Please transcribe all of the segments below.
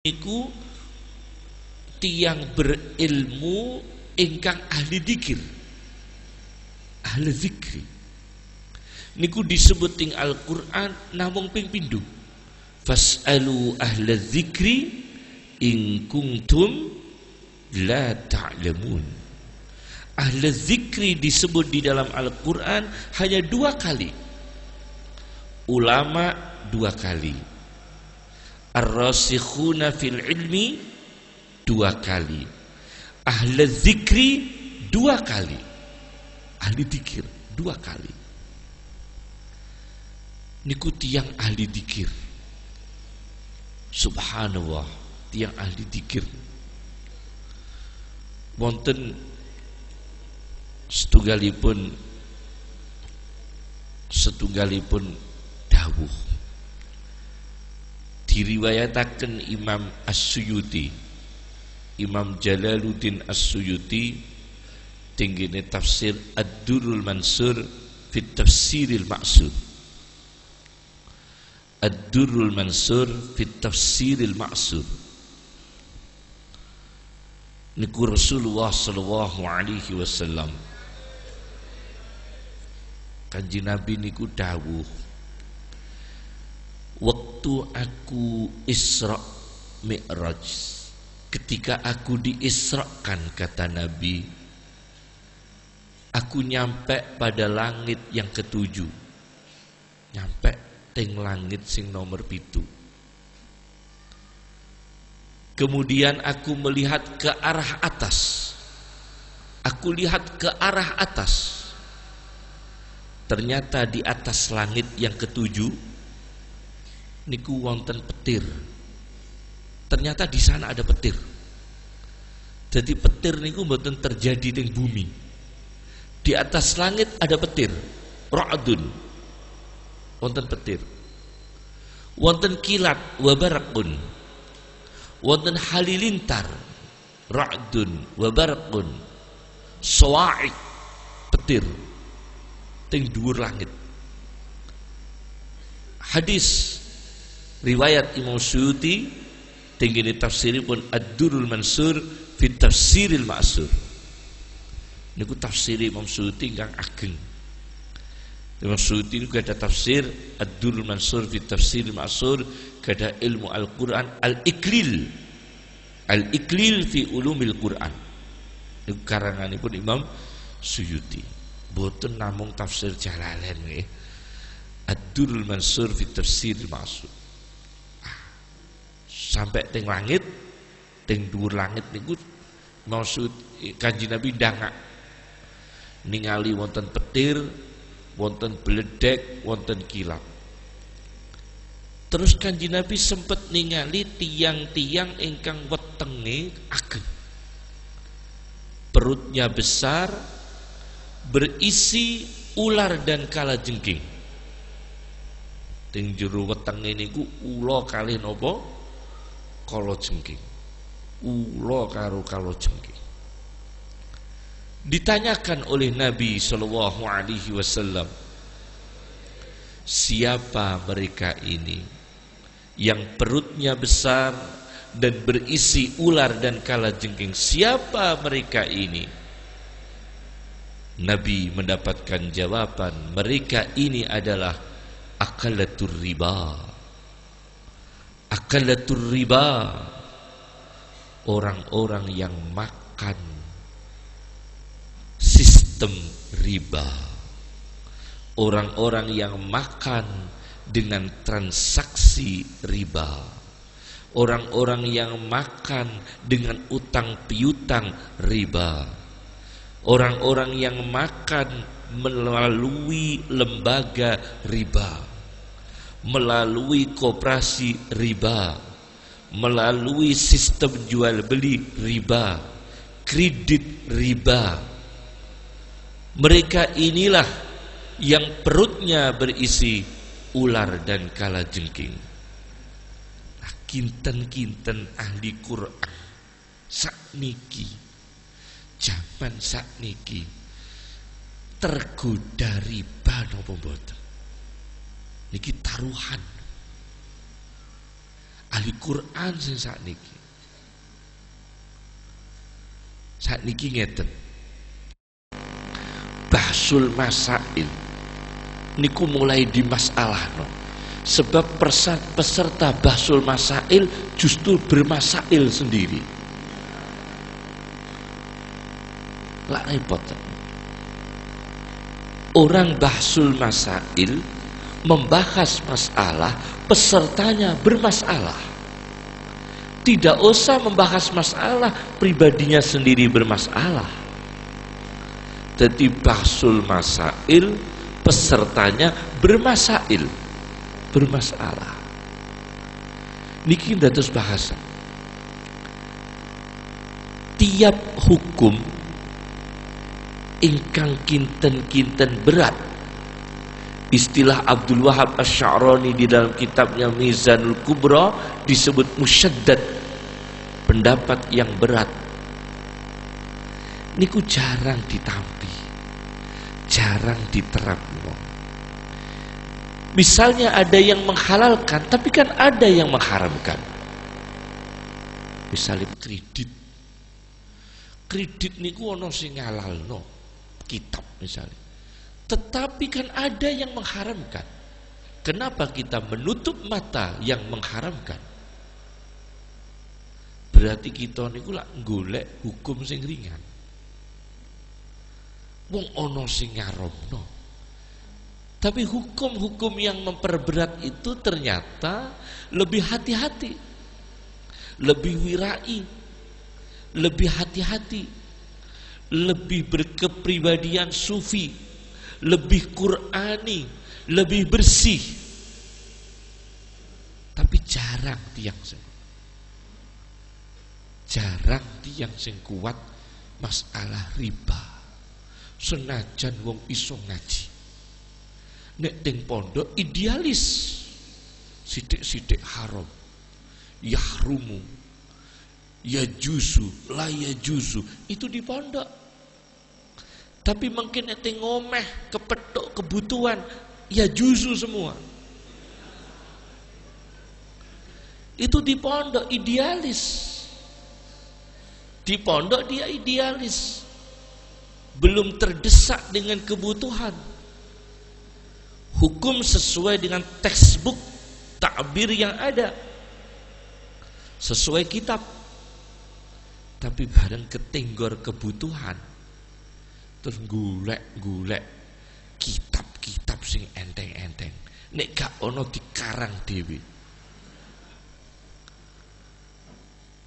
niku tiang berilmu ingkang ahli dzikir, ahli zikri. Niku disebut ing Al-Qur'an namung ping pindho. Fas'alu ahla dzikri in kuntum la ta'lamun. Ahli zikri disebut di dalam Al-Qur'an hanya 2 kali. Ulama 2 kali. Ar-rasikhuna fil ilmi 2 kali. Ahli zikri 2 kali. Ahli dzikir 2 kali. Niku tiang ahli dzikir. Subhanallah, tiang ahli dzikir. Wonten setunggalipun dawuh diriwayataken Imam As-Suyuti, Imam Jalaluddin As-Suyuti tinggine tafsir Ad-Durrul Mansur fit Tafsiril Ma'sur. Ad-Durrul Mansur fit Tafsiril Ma'sur. Niku Rasulullah sallallahu alaihi wasallam, Kanjeng Nabi niku dawuh, waktu aku Isra Mi'raj, ketika aku diisrakan, kata Nabi, aku nyampe pada langit yang ke-7, nyampe teng langit sing nomor 7. Kemudian aku melihat ke arah atas. Aku lihat ke arah atas. Ternyata di atas langit yang ke-7 niku wonten petir. Ternyata di sana ada petir. Jadi petir niku mboten terjadi ning bumi. Di atas langit ada petir. Ra'dun. Wonten petir. Wonten kilat wa barakun. Wonten halilintar. Ra'dun wa barakun. Sawa'iq, petir teng dhuwur langit. Hadis riwayat Imam Suyuti tenggene tafsiripun Ad-Durrul Mansur fi Tafsiril Ma'sur. Niku tafsir Imam Suyuti ingkang ageng. Imam Suyuti niku ada tafsir Ad-Durrul Mansur fi Tafsiril Ma'sur, kada ilmu Al-Qur'an Al-Iklil. Al-Iklil fi Ulumil Qur'an. Niku karanganipun Imam Suyuti. Boten namung tafsir Jalalain nggih. Ad-Durrul Mansur fi Tafsiril Ma'sur. Sampai teng langit, teng dhuwur langit niku maksud Kanjeng Nabi ndangak ningali wonten petir, wonten bledek, wonten kilat. Terus Kanjeng Nabi sempat ningali tiang-tiang ingkang wetenge ageng. Perutnya besar, berisi ular dan kalajengking. Teng jero wetenge niku ula kalih napa? Kalajengking. Ula karo kalajengking. Ditanyakan oleh Nabi sallallahu alaihi wasallam, siapa mereka ini yang perutnya besar dan berisi ular dan kalajengking? Siapa mereka ini? Nabi mendapatkan jawaban, mereka ini adalah akalatur riba. Akalatur riba, orang-orang yang makan sistem riba, orang-orang yang makan dengan transaksi riba, orang-orang yang makan dengan utang piutang riba, orang-orang yang makan melalui lembaga riba, melalui koperasi riba, melalui sistem jual beli riba, kredit riba. Mereka inilah yang perutnya berisi ular dan kalajengking. Nah, kinten-kinten ahli Quran sakniki, zaman sakniki tergoda riba napa mboten? Niki taruhan. ahli Quran sing sakniki. Sakniki ngeten. Bahsul masail niku mulai dimasalahno. Sebab peserta bahsul masail justru bermasail sendiri. Lah repot. Orang bahsul masail membahas masalah, pesertanya bermasalah. Tidak usah membahas masalah, pribadinya sendiri bermasalah. Jadi bahsul masail, pesertanya bermasail, bermasalah. Niki dados bahasa. Tiap hukum ingkang kinten-kinten berat. Istilah Abdul Wahab Asy-Sya'rani di dalam kitabnya Mizanul Kubra disebut musyaddad, pendapat yang berat. Niku jarang ditampi, jarang diterapno. Misalnya ada yang menghalalkan, tapi kan ada yang mengharamkan. Misalnya kredit niku ono sing ngalalno kitab misalnya. Tetapi kan ada yang mengharamkan. Kenapa kita menutup mata yang mengharamkan? Berarti kita niku lak golek hukum sing ringan. Wong ono sing ngaramno. Tapi hukum-hukum yang memperberat itu ternyata lebih hati-hati, lebih wirai, lebih hati-hati, lebih berkepribadian sufi, lebih Qur'ani, lebih bersih. Tapi jarang tiang sing kuat masalah riba. Senajan wong iso ngaji, nek teng pondok idealis, sithik-sithik haram, yahrumu, yajuzu, la yajuzu, itu di pondok. Tapi mungkin nek teng ngomeh kepethuk kebutuhan, yajuzu semua. Itu di pondok idealis. Di pondok dia idealis, belum terdesak dengan kebutuhan. Hukum sesuai dengan textbook takbir yang ada, sesuai kitab. Tapi bareng ketenggor kebutuhan, terus golek kitab-kitab sing enteng-enteng. Nek gak ono dikarang dhewe,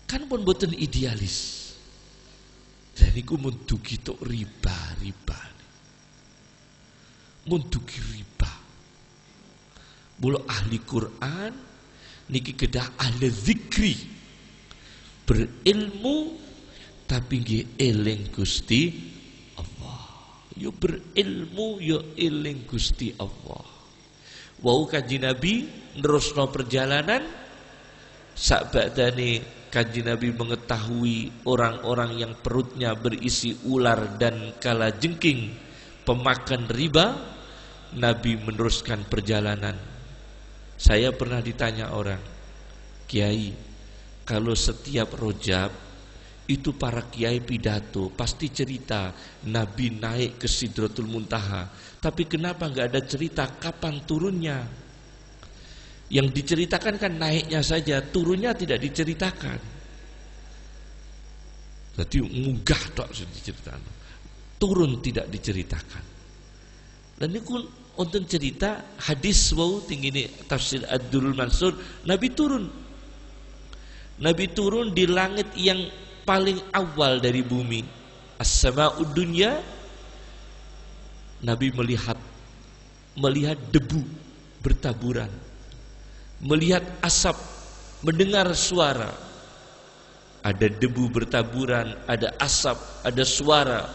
kan pun boten idealis. Dan iku mundugi tok riba. Mundugi riba. Mula ahli Quran niki kedah ahli zikri, berilmu tapi nggih eling Gusti Allah. Yo berilmu yo eling Gusti Allah. Wau Kanjeng Nabi nerusno perjalanan, sakbadane Kanjeng Nabi mengetahui orang-orang yang perutnya berisi ular dan kalajengking pemakan riba, Nabi meneruskan perjalanan. Saya pernah ditanya orang, Kiai, kalau setiap Rojab itu para kiai pidato pasti cerita Nabi naik ke Sidratul Muntaha, tapi kenapa nggak ada cerita kapan turunnya? Yang diceritakan kan naiknya saja, turunnya tidak diceritakan. Jadi munggah tok diceritakan, turun tidak diceritakan. Dan ini kun untuk cerita hadis wau tinggi ini tafsir Ad-Durrul Mansur, Nabi turun di langit yang paling awal dari bumi, as-sama'ud dunya. Nabi melihat debu bertaburan, melihat asap, mendengar suara. Ada debu bertaburan, ada asap, ada suara.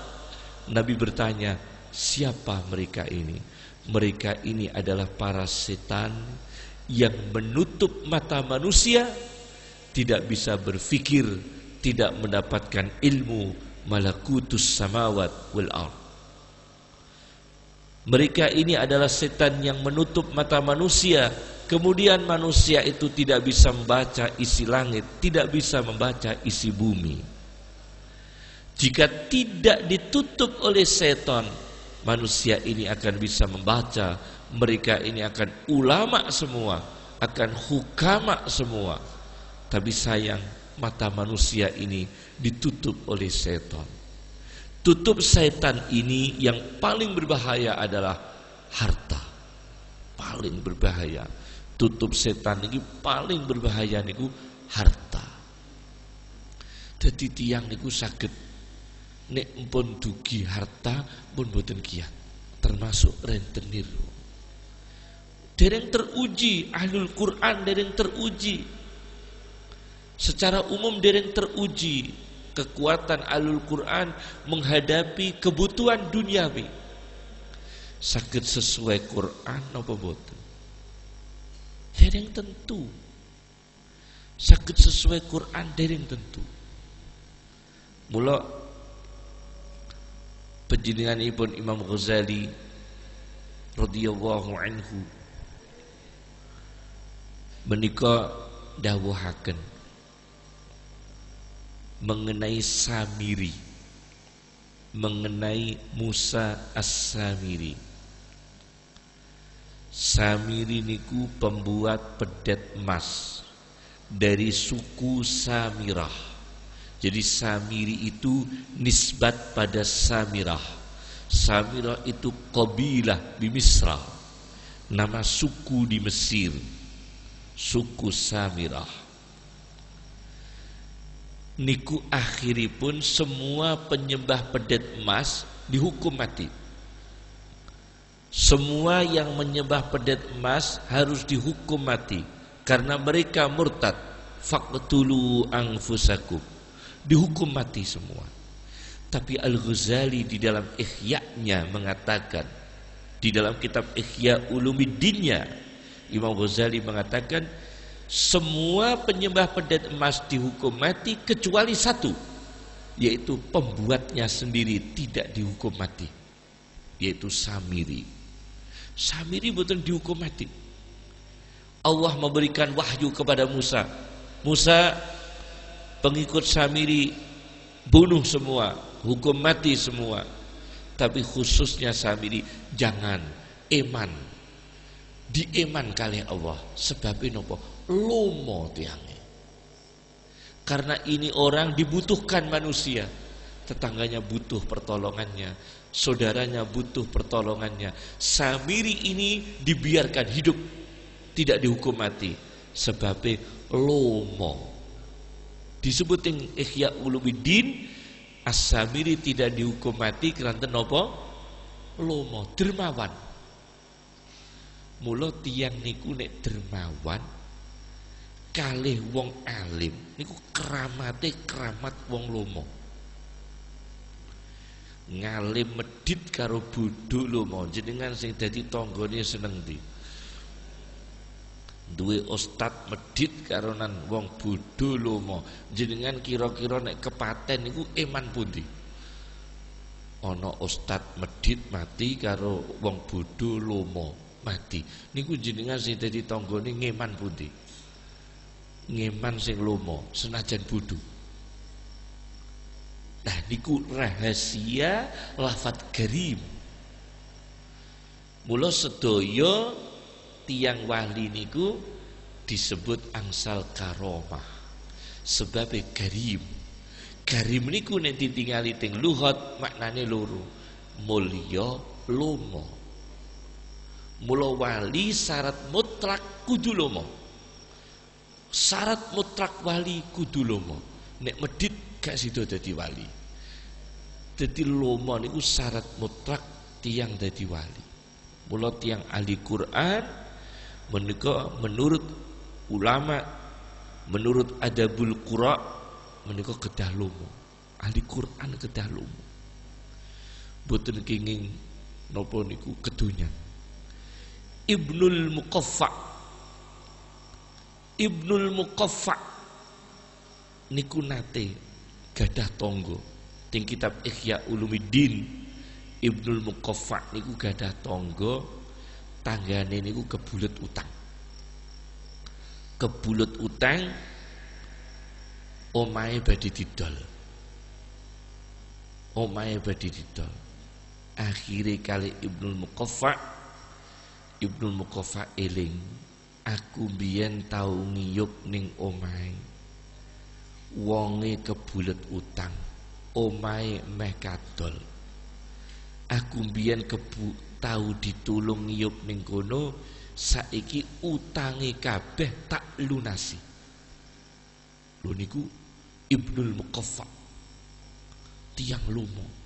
Nabi bertanya, siapa mereka ini? Mereka ini adalah para setan yang menutup mata manusia, tidak bisa berfikir, tidak mendapatkan ilmu malakutus samawat wal ard. Mereka ini adalah setan yang menutup mata manusia Kemudian manusia itu tidak bisa membaca isi langit, tidak bisa membaca isi bumi. Jika tidak ditutup oleh setan, manusia ini akan bisa membaca. Mereka ini akan ulama semua, akan hukama semua. Tapi sayang, mata manusia ini ditutup oleh setan. Tutup setan ini yang paling berbahaya adalah harta. Paling berbahaya. Tutup setan ini paling berbahaya niku harta. Dadi tiyang niku saged nek pun dugi harta pun boten kiyat, termasuk rentenir. Dereng teruji ahlul Quran, dereng teruji. Secara umum dereng teruji kekuatan ahlul Quran menghadapi kebutuhan duniawi. Saged sesuai Quran napa boten? Dereng tentu. Saged sesuai Quran dereng tentu. Mula panjenenganipun Imam Ghazali radhiyallahu anhu menika dawuhaken mengenai Samiri, mengenai Musa As-Samiri. Samiri niku pembuat pedet emas dari suku Samirah. Jadi Samiri itu nisbat pada Samirah. Samirah itu qabilah di Misra, nama suku di Mesir, suku Samirah. Niku akhiripun semua penyembah pedet emas dihukum mati. Semua yang menyembah pedet emas harus dihukum mati karena mereka murtad. Faqtulu anfusakum, dihukum mati semua. Tapi Al-Ghazali di dalam Ihya-nya mengatakan, di dalam kitab Ihya Ulumuddinnya, Imam Ghazali mengatakan semua penyembah pedet emas dihukum mati kecuali satu, yaitu pembuatnya sendiri tidak dihukum mati, yaitu Samiri. Samiri betul dihukum mati. Allah memberikan wahyu kepada Musa. Musa, pengikut Samiri bunuh semua, hukum mati semua. Tapi khususnya Samiri jangan eman. Dieman kali Allah. Sebabnya apa? Lomo tiangnya. Karena ini orang dibutuhkan manusia. Tetangganya butuh pertolongannya, saudaranya butuh pertolongannya. Samiri ini dibiarkan hidup, tidak dihukum mati. Sebabnya lomo. Disebutin Ihya Ulumuddin, As-Samiri tidak dihukum mati karena apa? Lomo, dermawan. Mula tiyang niku nek dermawan kalih wong alim niku keramate keramat wong lomo. Ngalim medit karo bodho lomo, jenengan sing dadi tanggane seneng ndi? Duwe ustad medit karo nan wong bodho lomo, jenengan kira-kira nek kepaten niku eman pundi? Ana ustad medit mati karo wong bodho lomo mati, niku jenengan sing dadi tanggane ngeman pundi? Ngeman sing lomo senajan bodho. Nah niku rahasia lafadz karim. Mula sedaya tiyang wali niku disebut angsal karomah. Sebab karim. Karim niku nek ditingali teng lughat maknane loro. Mulya lomo. Mula wali syarat mutlak kudu lomo. Syarat mutlak wali kudu lomo. Nek medit gak sida dadi wali. Dadi lomo niku syarat mutlak tiyang dadi wali. Mula tiyang ahli Quran menika menurut ulama, menurut adabul qura menika kedah lomo. Ahli Quran kedah lomo. Boten kenging napa niku kedunya. Ibnul Muqaffa niku nate gadah tangga teng kitab Ihya Ulumuddin. Ibnul Muqaffa niku gadah tangga, tanggane niku kebulet utang. kebulut utang omahe badhe didol. Omahe badhe didol. Akhire kali Ibnul Muqaffa eling, aku biyen tau ngiyup ning omahe. Wonge kebulet utang, omahe meh kadol. Aku biyen tau ditulung ngiyup ning kono, saiki utange kabeh tak lunasi. Lho niku Ibnul Muqaffa, tiyang lumo.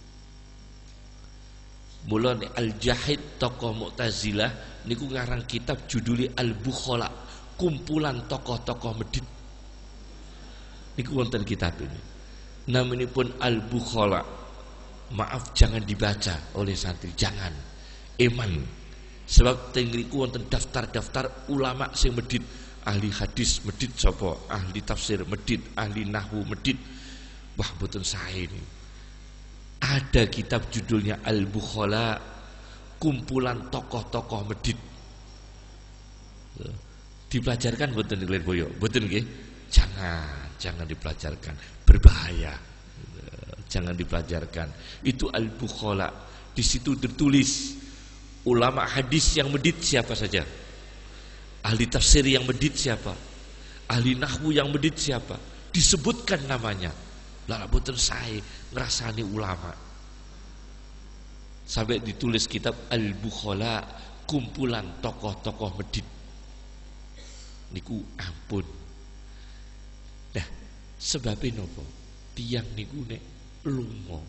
Mulane Al-Jahid tokoh Mu'tazilah niku ngarang kitab judulnya Al-Bukhala, kumpulan tokoh-tokoh medit. Niku wonten kitab ini. Namanipun Al-Bukhala. Maaf, jangan dibaca oleh santri, jangan. Eman. Sebab teng mriku wonten daftar-daftar ulama sing medit. Ahli hadis medit sapa, ahli tafsir medit, ahli nahwu medit. Wah, mboten sae ini. Ada kitab judulnya Al-Bukhala, kumpulan tokoh-tokoh medit. Dipelajarkan mboten di Lirboyo? Mboten nggih? Jangan dipelajarkan, berbahaya. Jangan dipelajarkan. Itu Al-Bukhala. Di situ tertulis ulama hadis yang medit siapa saja, ahli tafsir yang medit siapa, ahli nahwu yang medit siapa, disebutkan namanya. Lah boten sae ngrasani ulama. Sampai ditulis kitab Al-Bukhala, kumpulan tokoh-tokoh medit. Niku ampun. Nah, sebabnya nopo? Tiyang niku nek lunga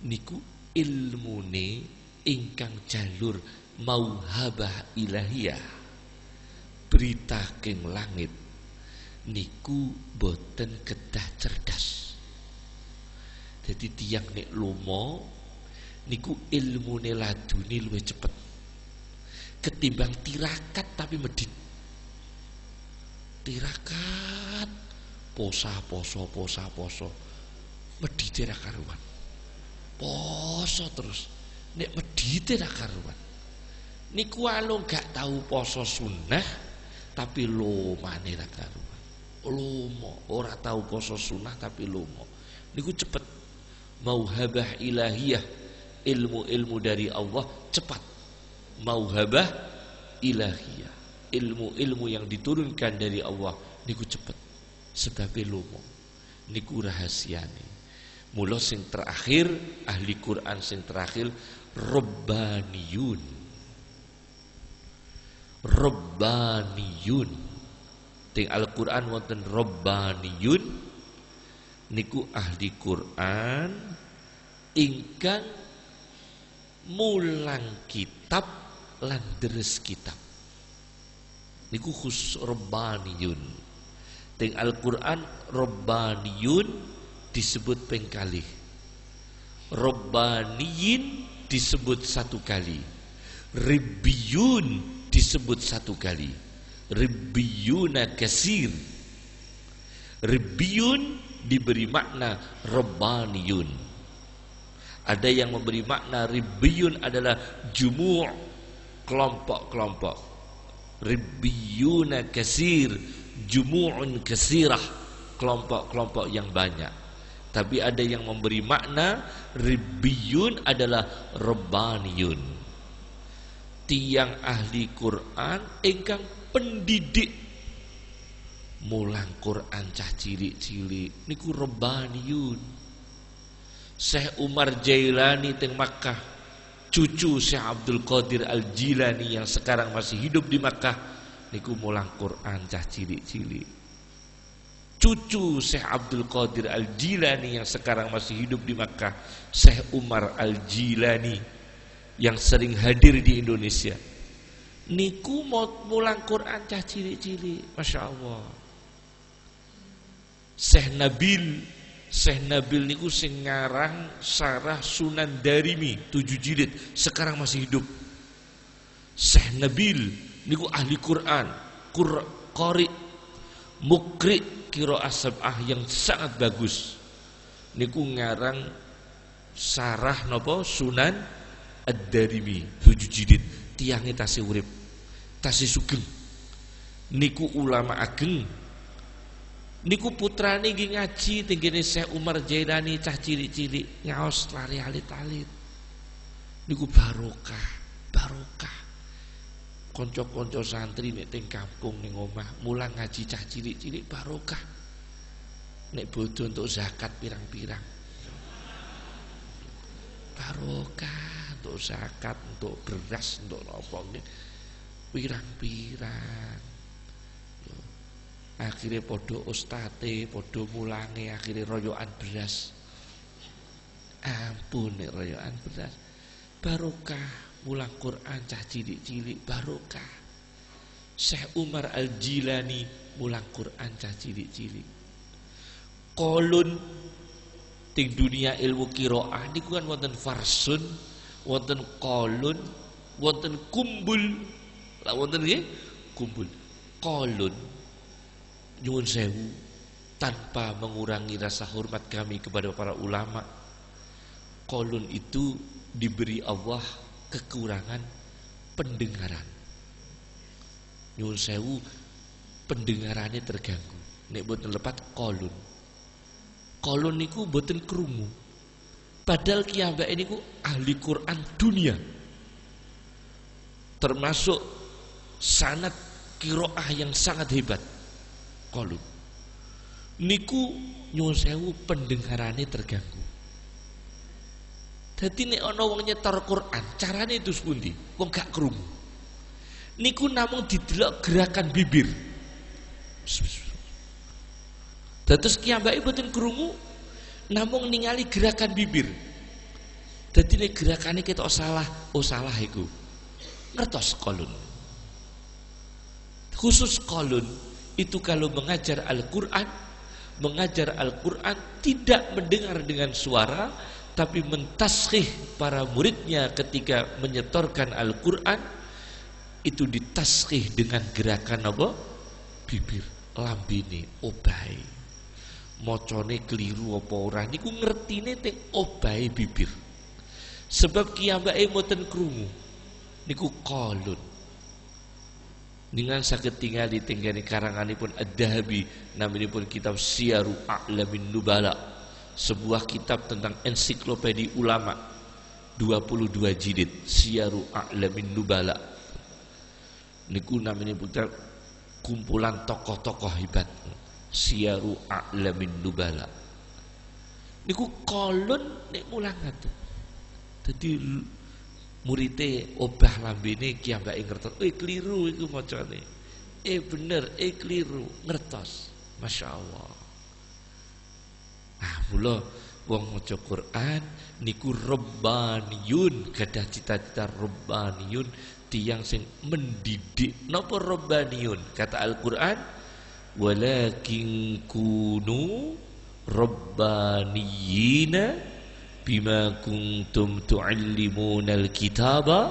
niku ilmune ingkang jalur mauhabah ilahiyah, berita keng langit niku boten kedah cerdas. Jadi tiyang nek lunga niku ilmune ladune luwih cepet ketimbang tirakat tapi medit. Tirakat poso medite ra karuan. Poso terus nek medite ra karuan. Niku alung gak tahu poso sunnah tapi lomane ra karuan. Lomo, ora tahu poso sunnah tapi lomo. Niku cepet. Mauhabah ilahiyah, ilmu-ilmu dari Allah cepat. Mauhabah ilahiyah, ilmu-ilmu yang diturunkan dari Allah niku cepet. Sebab lomo. Niku rahasiane. Mula sing terakhir ahli Quran sing terakhir Rabbaniyun. Ting Al-Quran wonten Rabbaniyun niku ahli Quran ingkang mulang kitab lan deres kitab. Niku khusus Rabbaniyun. Ting Al-Quran Rabbaniyun disebut pengkali, Rabbaniyin disebut satu kali, Ribbiyun disebut satu kali, Ribbiyuna kasir. Ribbiyun diberi makna Rabbaniyun. Ada yang memberi makna Ribbiyun adalah jumu' kelompok-kelompok, Ribbiyuna kasir jumu'un kasirah, kelompok-kelompok yang banyak. Tapi ada yang memberi makna Ribbiyun adalah Rabbaniyun, tiang ahli Quran ingkang pendidik, mulang Quran cah cilik-cilik niku Rabbaniyun. Syekh Umar Jailani teng Makkah, cucu Syekh Abdul Qadir Al-Jilani yang sekarang masih hidup di Makkah niku mulang Quran cah cilik-cilik. Cucu Syekh Abdul Qadir Al-Jilani yang sekarang masih hidup di Makkah, Syekh Umar Al-Jilani yang sering hadir di Indonesia niku mau mulang Quran cah cilik-cilik, Masya Allah. Syekh Nabil niku sing ngarang Syarah Sunan Darimi 7 jilid, sekarang masih hidup. Syekh Nabil niku ahli Quran, qari, mukri qiraah sab'ah yang sangat bagus. Niku ngarang Syarah napa Sunan Ad-Darimi 7 jilid. Tiange tasih urip, tasih sugeng. niku ulama ageng. Niku putrane nggih ngaji tenggene Syekh Umar Jailani cah cilik-cilik ngaos lari alit-alit. Niku barokah, barokah. Kanca-kanca santri nek teng kampung ning omah mulang ngaji cah cilik-cilik barokah. Nek bodho untuk zakat pirang-pirang. Barokah untuk zakat, untuk beras, untuk apa pirang-pirang. Akhirnya podo ustate, podo mulange, akhirnya royokan beras. Ampun nek royokan beras. Barokah mulang Quran cah cilik-cilik barokah. Syekh Umar Al-Jilani mulang Quran cah cilik-cilik. Kolun ting dunia ilmu qiraah niku kan wonten farsun, wonten kolun, wonten kumbul. Lah wonten nggih kumbul. Kolun nyuwun sewu tanpa mengurangi rasa hormat kami kepada para ulama. Kolun itu diberi Allah kekurangan pendengaran. Nyuwun sewu pendengarannya terganggu. Nek boten lepat kolun. Kolun niku boten krungu. Padahal kiyambake niku ahli Quran dunia. Termasuk sanad qiraah yang sangat hebat. Kolun. Niku nyuwun sewu pendengarannya terganggu. Dadi nek ana wong nyetor Quran, carane itu sepundi? Wong gak krungu. Niku namung didelok gerakan bibir. Dados kiyambake boten krungu, namung ningali gerakan bibir. Dadi nek gerakane ketok salah, oh salah iku. Ngertos kolun. Khusus kolun itu kalau mengajar Al-Qur'an, tidak mendengar dengan suara, tapi mentaskhih para muridnya ketika menyetorkan Al-Qur'an, itu ditaskhih dengan gerakan apa? Bibir, lambene, obahe. Mocone keliru apa ora niku ngertine teng obahe bibir. Sebab kiyambake mboten krungu. Niku kolun. Dengan saged tingali tenggene karanganipun Ad-Dahabi, naminipun kitab Syiaru A'lamin Nubala, sebuah kitab tentang ensiklopedi ulama, 22 jilid, Syiaru A'lamin Nubala. Niku naminipun kumpulan tokoh-tokoh hebat, Syiaru A'lamin Nubala. Niku kolon nek mulang ngaten. Dadi murite obah lambene kiyambake ngertos, keliru iku macane. Bener, keliru, ngertos. Masyaallah. Mula wong maca Quran niku rabbaniyun, gadah cita-cita rabbaniyun, tiyang sing mendidik. Napa rabbaniyun? Kata Al-Qur'an, walakin kunu rabbaniyina bima kuntum tu'allimunal kitaba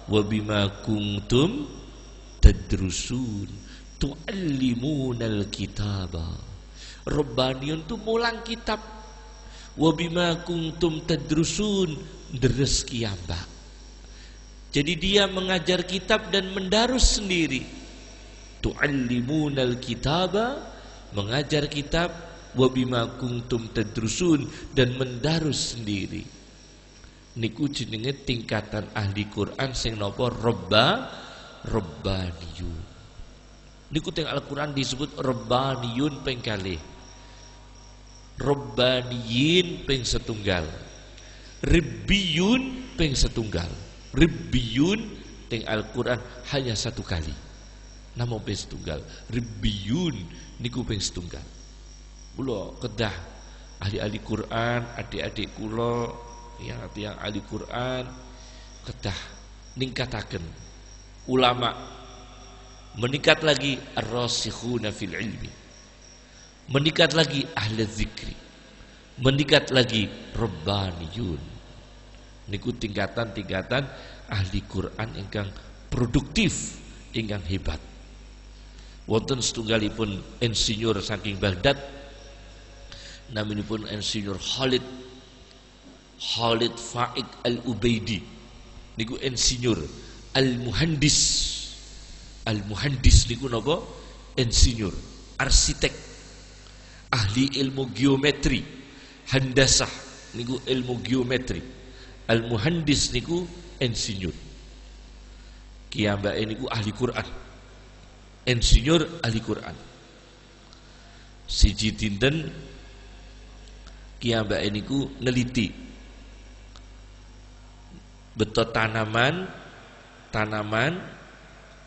wa bima kuntum tadrusun. Tu'allimunal kitaba, Rabbaniyun tu mulang kitab, wa bima kuntum tadrusun, deres kiyambak. Jadi dia mengajar kitab dan mendarus sendiri. Tu'allimunal kitaba, mengajar kitab, wa bima kuntum tadrusun, dan mendarus sendiri. Niku jenenge tingkatan ahli Quran sing napa? Rabbaniyun. Niku teng Al-Quran disebut Rabbaniyun ping kalih, Rabbaniyin ping setunggal, Ribbiyun ping setunggal. Ribbiyun teng Al-Quran hanya satu kali, namung ping setunggal. Ribbiyun niku ping setunggal. Kula kedah ahli-ahli Quran, adik-adik kula yang ahli Quran kedah ningkataken ulama, meningkat lagi ar-rasikhuna fil ilmi, meningkat lagi ahli zikri, meningkat lagi rabbaniyun. Niku tingkatan-tingkatan ahli Quran ingkang produktif, ingkang hebat. Wonten setunggalipun insinyur saking Baghdad, naminipun insinyur Khalid Faik Al-Ubaidi. Niku insinyur al-muhandis Al-muhandis niku napa? Insinyur, arsitek, ahli ilmu geometri. Handasah niku ilmu geometri. Al-muhandis niku insinyur. Kiyambake niku ahli Quran. Insinyur ahli Quran. Siji dinten kiyambake niku neliti beto tanaman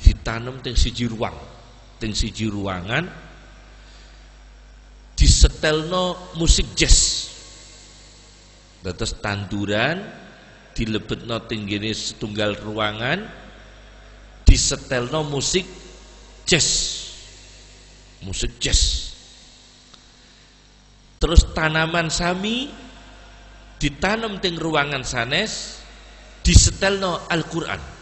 ditanam teng siji ruang, teng siji ruangan disetelno musik jazz. Dados tanduran dilebetno teng ngene setunggal ruangan disetelno musik jazz. Musik jazz. Terus tanaman sami ditanam teng ruangan sanes disetelno Al-Qur'an.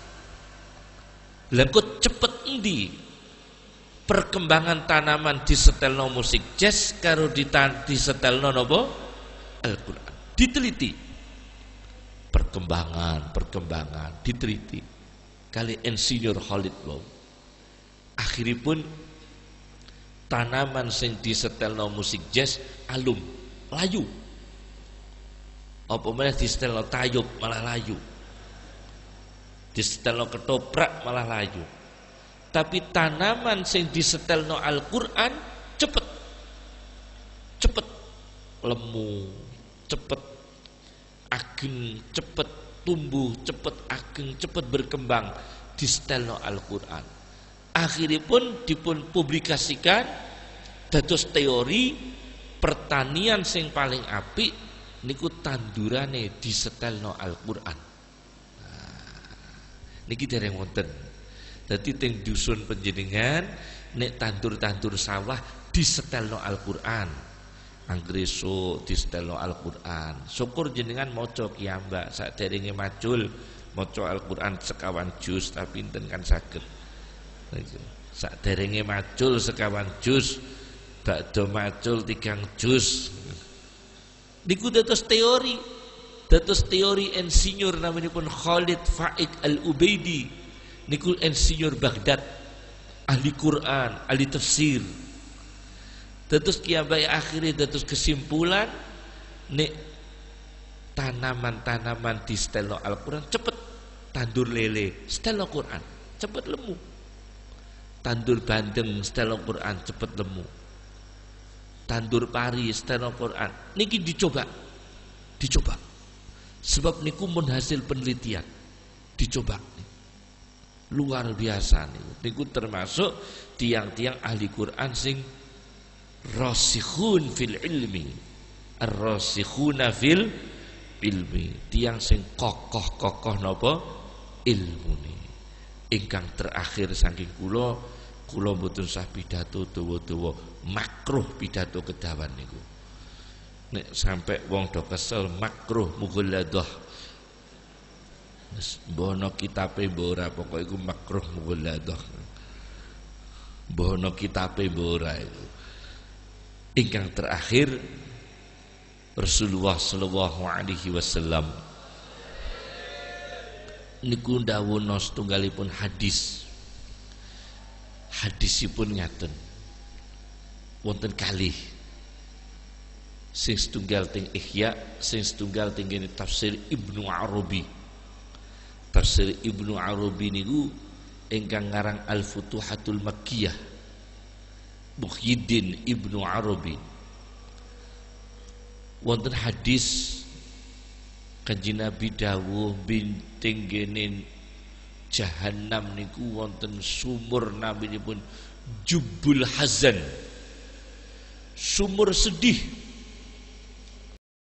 Lha kok cepet endi perkembangan tanaman disetelno musik jazz karo disetelno napa? Al-Qur'an. Diteliti perkembangan diteliti kali insinyur Khalid wau. Akhiripun tanaman sing disetelno musik jazz alum, layu. Apa meneh disetelno tayub malah layu. Disetelno ketoprak malah layu. Tapi tanaman sing disetelno Al-Qur'an cepet lemu, cepet ageng, cepet tumbuh, cepet ageng, cepet berkembang disetelno Al-Qur'an. Akhiripun dipun publikasikan dados teori pertanian sing paling apik niku tandurane disetelno Al-Qur'an. Niki dereng wonten. Dadi teng dusun panjenengan nek tandur-tandur sawah disetelno Al-Qur'an. Anggreso disetelno Al-Qur'an. Syukur jenengan maca kiyambak saderenge macul maca Al-Qur'an sekawan juz tapi enten kan saged. Saderenge macul sekawan juz, bakda macul 3 juz. Niku dados teori. Dados teori insinyur namanipun Khalid Faik Al-Ubaidi. Niku insinyur Baghdad, ahli Quran, ahli tafsir. Dados kiyambake akhirnya dados kesimpulan nek tanaman-tanaman di setelno Al-Quran cepet tandur lele, setelno Quran cepet lemu. Tandur bandeng setelno Quran cepet lemu. Tandur pari setelno Quran. Niki dicoba. Sebab niku mun hasil penelitian dicoba. Luar biasa niku termasuk tiang-tiang ahli Quran sing rasikhun fil ilmi. Ar-rasikhuna fil ilmi. Tiang sing kokoh napa ilmune. Ingkang terakhir saking kula mboten sah pidato dawa-dawa, makruh pidato kedawan niku. Nek sampai wong do kesel makruh mughalladah. Mbono kitabe mbora pokoke iku makruh mughalladah. Mbono kitabe mbora iku. Ingkang terakhir Rasulullah sallallahu alaihi wasallam niku ndawuhna setunggalipun hadis. Hadisipun ngaten. Wonten kalih. Sing setunggal teng Ihya, sing setunggal teng tafsir Ibnu Arabi. Tafsir Ibnu Arabi niku ingkang ngarang Al-Futuhatul Makkiyah. Muhyiddin Ibnu Arabi. Wonten hadis Kanjeng Nabi dawuh binting gene Jahannam niku wonten sumur naminipun Jubbul Hazan. Sumur sedih.